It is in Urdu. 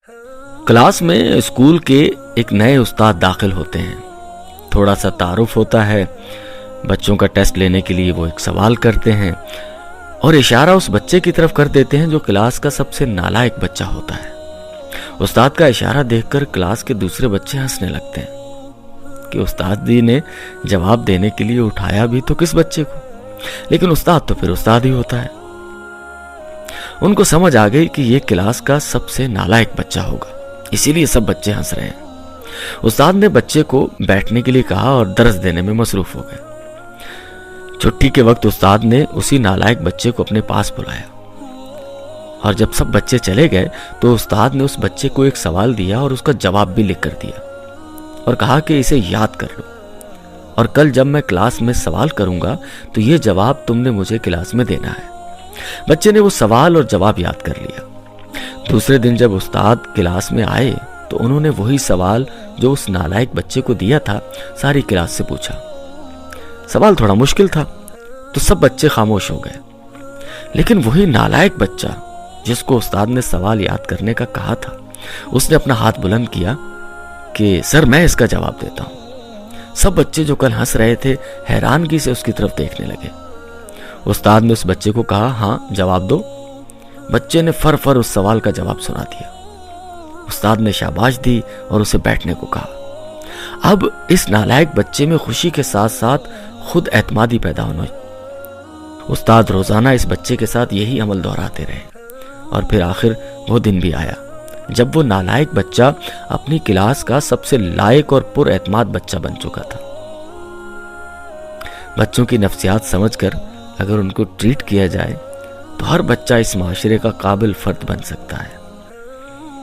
کلاس میں اسکول کے ایک نئے استاد داخل ہوتے ہیں. تھوڑا سا تعارف ہوتا ہے. بچوں کا ٹیسٹ لینے کے لیے وہ ایک سوال کرتے ہیں اور اشارہ اس بچے کی طرف کر دیتے ہیں جو کلاس کا سب سے نالائق بچہ ہوتا ہے. استاد کا اشارہ دیکھ کر کلاس کے دوسرے بچے ہنسنے لگتے ہیں کہ استاد جی نے جواب دینے کے لیے اٹھایا بھی تو کس بچے کو، لیکن استاد تو پھر استاد ہی ہوتا ہے. ان کو سمجھ آ گئی کہ یہ کلاس کا سب سے نالائق بچہ ہوگا، اسی لیے سب بچے ہنس رہے ہیں. استاد نے بچے کو بیٹھنے کے لیے کہا اور درس دینے میں مصروف ہو گئے. چھٹی کے وقت استاد نے اسی نالائق بچے کو اپنے پاس بلایا اور جب سب بچے چلے گئے تو استاد نے اس بچے کو ایک سوال دیا اور اس کا جواب بھی لکھ کر دیا اور کہا کہ اسے یاد کر لو اور کل جب میں کلاس میں سوال کروں گا تو یہ جواب تم نے مجھے کلاس میں دینا ہے. بچے نے وہ سوال اور جواب یاد کر لیا. دوسرے دن جب استاد کلاس میں آئے تو انہوں نے وہی سوال جو اس نالائق بچے کو دیا تھا ساری کلاس سے پوچھا. سوال تھوڑا مشکل تھا تو سب بچے خاموش ہو گئے، لیکن وہی نالائق بچہ جس کو استاد نے سوال یاد کرنے کا کہا تھا اس نے اپنا ہاتھ بلند کیا کہ سر میں اس کا جواب دیتا ہوں. سب بچے جو کل ہنس رہے تھے حیرانگی سے اس کی طرف دیکھنے لگے. استاد نے اس بچے کو کہا ہاں جواب دو. بچے نے فر فر اس سوال کا جواب سنا دیا. استاد نے شاباش دی اور اسے بیٹھنے کو کہا. اب اس نالائق بچے میں خوشی کے ساتھ ساتھ خود اعتمادی پیدا ہونا. استاد روزانہ اس بچے کے ساتھ یہی عمل دہراتے رہے اور پھر آخر وہ دن بھی آیا جب وہ نالائق بچہ اپنی کلاس کا سب سے لائق اور پر اعتماد بچہ بن چکا تھا. بچوں کی نفسیات سمجھ کر اگر ان کو ٹریٹ کیا جائے تو ہر بچہ اس معاشرے کا قابل فرد بن سکتا ہے.